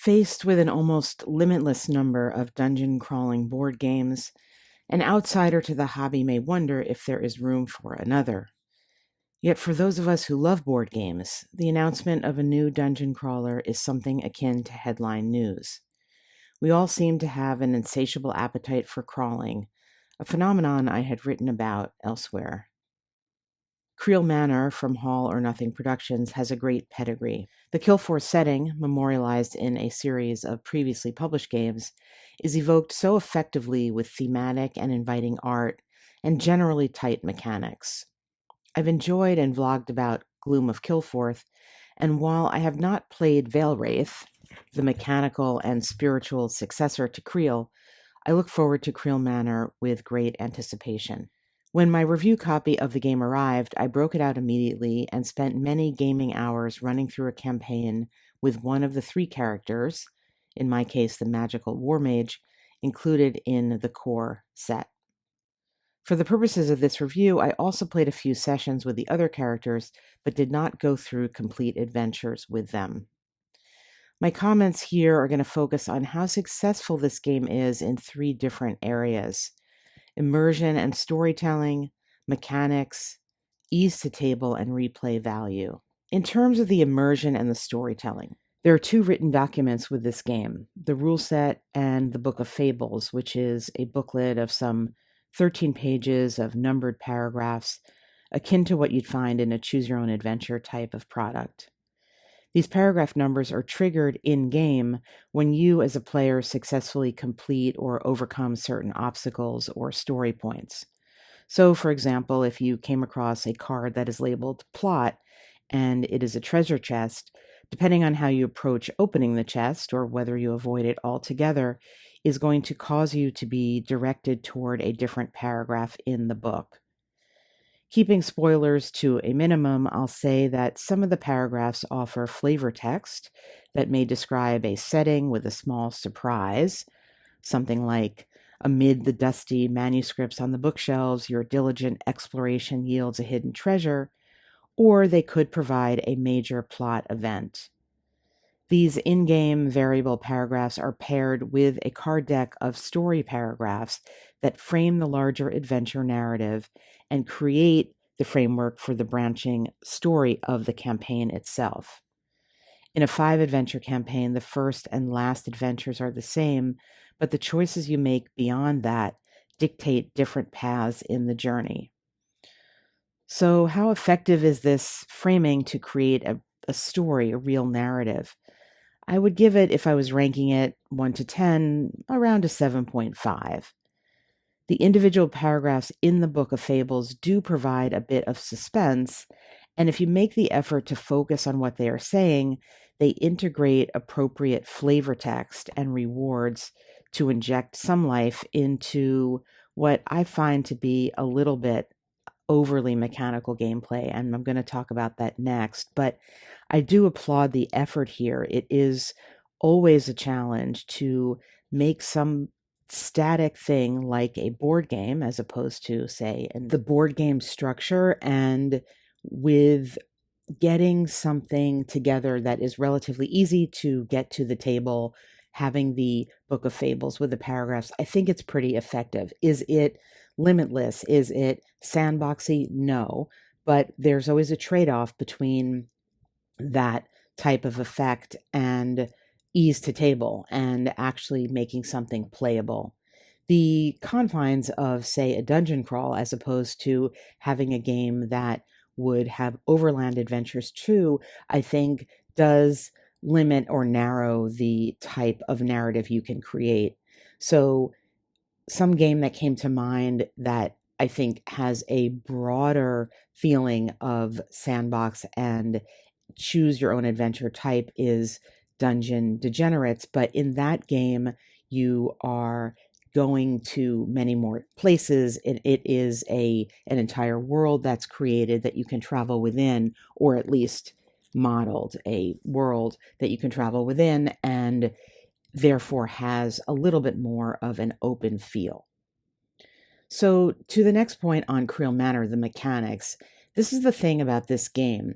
Faced with an almost limitless number of dungeon crawling board games, an outsider to the hobby may wonder if there is room for another. Yet for those of us who love board games, the announcement of a new dungeon crawler is something akin to headline news. We all seem to have an insatiable appetite for crawling, a phenomenon I had written about elsewhere. Kreel Manor from All or Nothing Productions has a great pedigree. The Kill setting, memorialized in a series of previously published games, is evoked so effectively with thematic and inviting art and generally tight mechanics. I've enjoyed and vlogged about Gloom of Kilforth, and while I have not played Veilwraith, the mechanical and spiritual successor to Kreel, I look forward to Kreel Manor with great anticipation. When my review copy of the game arrived, I broke it out immediately and spent many gaming hours running through a campaign with one of the three characters, in my case the magical war mage, included in the core set. For the purposes of this review, I also played a few sessions with the other characters, but did not go through complete adventures with them. My comments here are going to focus on how successful this game is in three different areas: immersion and storytelling, mechanics, ease to table, and replay value. In terms of the immersion and the storytelling, there are two written documents with this game: the rule set and the Book of Fables, which is a booklet of some 13 pages of numbered paragraphs, akin to what you'd find in a choose-your-own-adventure type of product. These paragraph numbers are triggered in-game when you as a player successfully complete or overcome certain obstacles or story points. So, for example, if you came across a card that is labeled Plot and it is a treasure chest, depending on how you approach opening the chest or whether you avoid it altogether, is going to cause you to be directed toward a different paragraph in the book. Keeping spoilers to a minimum, I'll say that some of the paragraphs offer flavor text that may describe a setting with a small surprise, something like, amid the dusty manuscripts on the bookshelves, your diligent exploration yields a hidden treasure, or they could provide a major plot event. These in-game variable paragraphs are paired with a card deck of story paragraphs that frame the larger adventure narrative and create the framework for the branching story of the campaign itself. In a 5-adventure campaign, the first and last adventures are the same, but the choices you make beyond that dictate different paths in the journey. So how effective is this framing to create a story, a real narrative? I would give it, if I was ranking it 1 to 10, around a 7.5. The individual paragraphs in the Book of Fables do provide a bit of suspense, and if you make the effort to focus on what they are saying, they integrate appropriate flavor text and rewards to inject some life into what I find to be a little bit overly mechanical gameplay, and I'm going to talk about that next. But I do applaud the effort here. It is always a challenge to make some static thing like a board game, as opposed to, say, the board game structure, and with getting something together that is relatively easy to get to the table, having the Book of Fables with the paragraphs, I think it's pretty effective. Is it limitless? Is it sandboxy? No, but there's always a trade-off between that type of effect and ease to table and actually making something playable. The confines of, say, a dungeon crawl, as opposed to having a game that would have overland adventures too, I think does limit or narrow the type of narrative you can create. So some game that came to mind that I think has a broader feeling of sandbox and choose your own adventure type is Dungeon Degenerates. But in that game, you are going to many more places. It is an entire world that's created that you can travel within, or at least modeled a world that you can travel within, and therefore has a little bit more of an open feel. So to the next point on Kreel Manor, the mechanics, this is the thing about this game.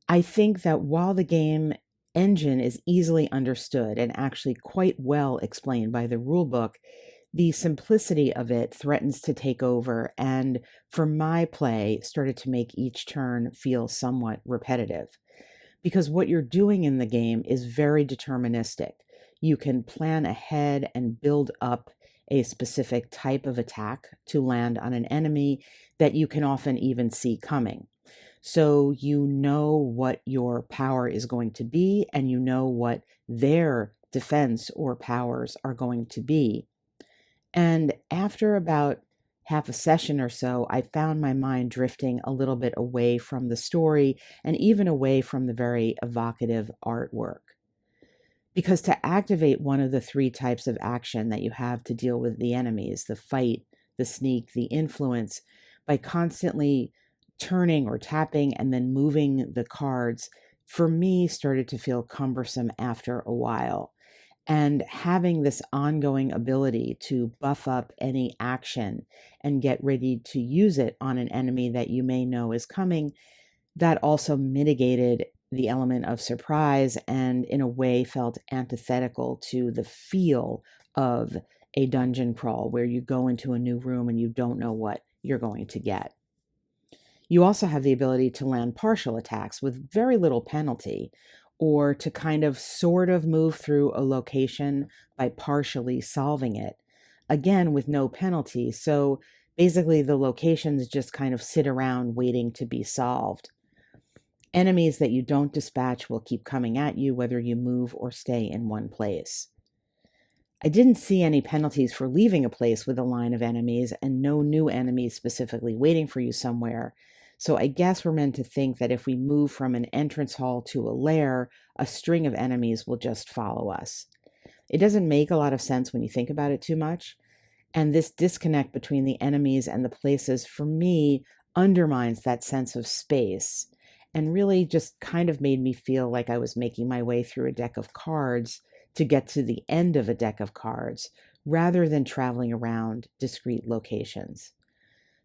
I think that while the game engine is easily understood and actually quite well explained by the rulebook, the simplicity of it threatens to take over, and for my play, started to make each turn feel somewhat repetitive. Because what you're doing in the game is very deterministic. You can plan ahead and build up a specific type of attack to land on an enemy that you can often even see coming. So you know what your power is going to be, and you know what their defense or powers are going to be. And after about half a session or so, I found my mind drifting a little bit away from the story and even away from the very evocative artwork. Because to activate one of the three types of action that you have to deal with the enemies, the fight, the sneak, the influence, by constantly turning or tapping and then moving the cards, for me started to feel cumbersome after a while. And having this ongoing ability to buff up any action and get ready to use it on an enemy that you may know is coming, that also mitigated the element of surprise and in a way felt antithetical to the feel of a dungeon crawl where you go into a new room and you don't know what you're going to get. You also have the ability to land partial attacks with very little penalty, or to kind of sort of move through a location by partially solving it, again with no penalty. So basically, the locations just kind of sit around waiting to be solved. Enemies that you don't dispatch will keep coming at you, whether you move or stay in one place. I didn't see any penalties for leaving a place with a line of enemies, and no new enemies specifically waiting for you somewhere. So I guess we're meant to think that if we move from an entrance hall to a lair, a string of enemies will just follow us. It doesn't make a lot of sense when you think about it too much. And this disconnect between the enemies and the places, for me, undermines that sense of space and really just kind of made me feel like I was making my way through a deck of cards to get to the end of a deck of cards rather than traveling around discrete locations.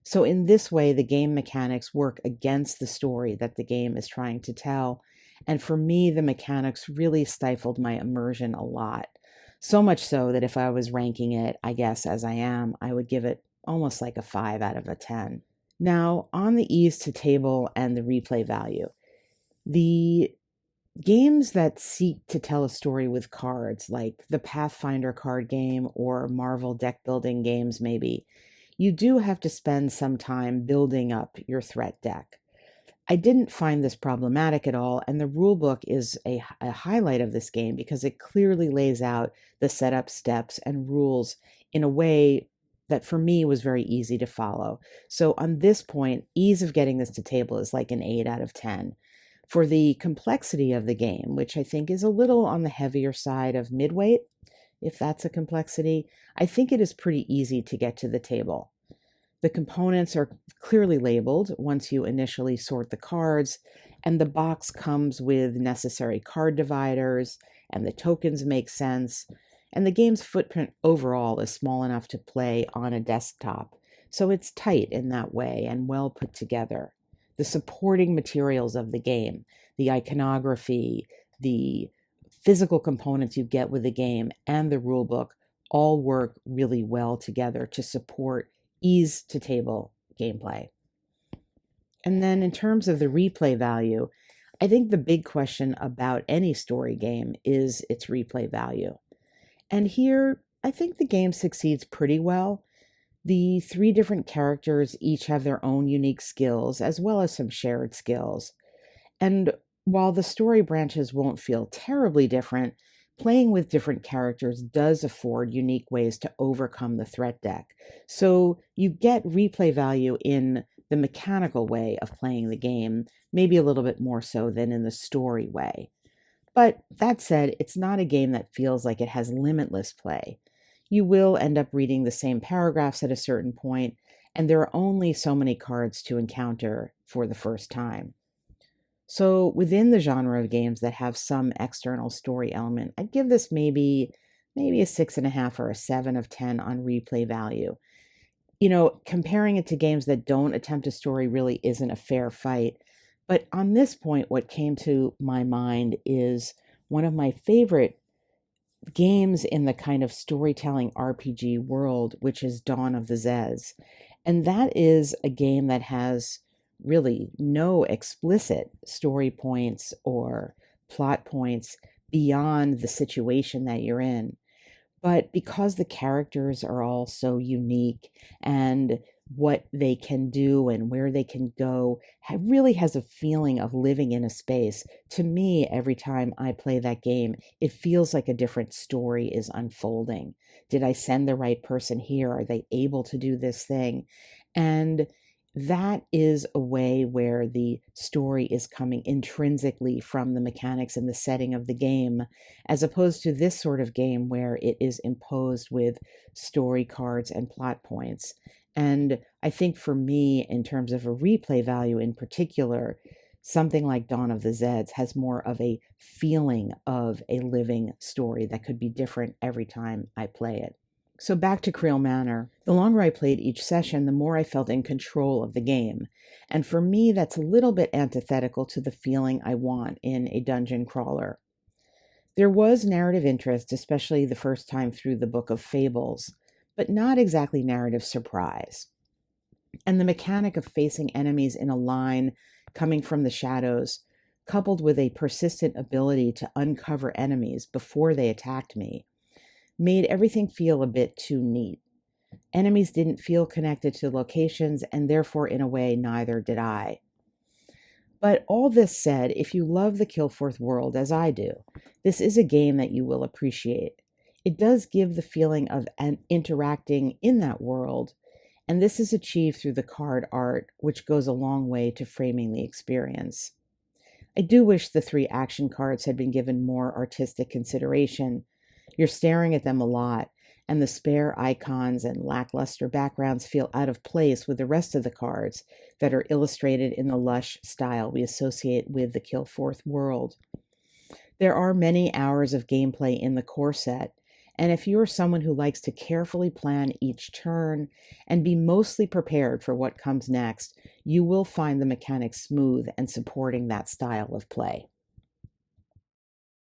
So in this way, the game mechanics work against the story that the game is trying to tell. And for me, the mechanics really stifled my immersion a lot. So much so that if I was ranking it, I guess as I am, I would give it almost like a 5 out of a 10. Now, on the ease to table and the replay value, the games that seek to tell a story with cards, like the Pathfinder card game or Marvel deck building games maybe, you do have to spend some time building up your threat deck. I didn't find this problematic at all, and the rulebook is a highlight of this game because it clearly lays out the setup steps and rules in a way that for me was very easy to follow. So on this point, ease of getting this to table is like an 8 out of 10. For the complexity of the game, which I think is a little on the heavier side of midweight, if that's a complexity, I think it is pretty easy to get to the table. The components are clearly labeled once you initially sort the cards, and the box comes with necessary card dividers, and the tokens make sense, and the game's footprint overall is small enough to play on a desktop, so it's tight in that way and well put together. The supporting materials of the game, the iconography, the physical components you get with the game, and the rulebook all work really well together to support ease to table gameplay. And then in terms of the replay value, I think the big question about any story game is its replay value. And here, I think the game succeeds pretty well. The three different characters each have their own unique skills, as well as some shared skills. And while the story branches won't feel terribly different, playing with different characters does afford unique ways to overcome the threat deck. So you get replay value in the mechanical way of playing the game, maybe a little bit more so than in the story way. But that said, it's not a game that feels like it has limitless play. You will end up reading the same paragraphs at a certain point, and there are only so many cards to encounter for the first time. So within the genre of games that have some external story element, I'd give this maybe a 6.5 or a 7 of 10 on replay value. You know, comparing it to games that don't attempt a story really isn't a fair fight. But on this point, what came to my mind is one of my favorite games in the kind of storytelling RPG world, which is Dawn of the Zez. And that is a game that has really no explicit story points or plot points beyond the situation that you're in. But because the characters are all so unique and what they can do and where they can go really has a feeling of living in a space. To me, every time I play that game, it feels like a different story is unfolding. Did I send the right person here? Are they able to do this thing? And that is a way where the story is coming intrinsically from the mechanics and the setting of the game, as opposed to this sort of game where it is imposed with story cards and plot points. And I think for me, in terms of a replay value in particular, something like Dawn of the Zeds has more of a feeling of a living story that could be different every time I play it. So back to Kreel Manor. The longer I played each session, the more I felt in control of the game. And for me, that's a little bit antithetical to the feeling I want in a dungeon crawler. There was narrative interest, especially the first time through the Book of Fables, but not exactly narrative surprise. And the mechanic of facing enemies in a line coming from the shadows, coupled with a persistent ability to uncover enemies before they attacked me, made everything feel a bit too neat. Enemies didn't feel connected to locations, and therefore, in a way, neither did I. But all this said, if you love the Killforth world as I do, this is a game that you will appreciate. It does give the feeling of interacting in that world, and this is achieved through the card art, which goes a long way to framing the experience. I do wish the 3 action cards had been given more artistic consideration. You're staring at them a lot, and the spare icons and lackluster backgrounds feel out of place with the rest of the cards that are illustrated in the lush style we associate with the Killforth world. There are many hours of gameplay in the core set, and if you are someone who likes to carefully plan each turn and be mostly prepared for what comes next, you will find the mechanics smooth and supporting that style of play.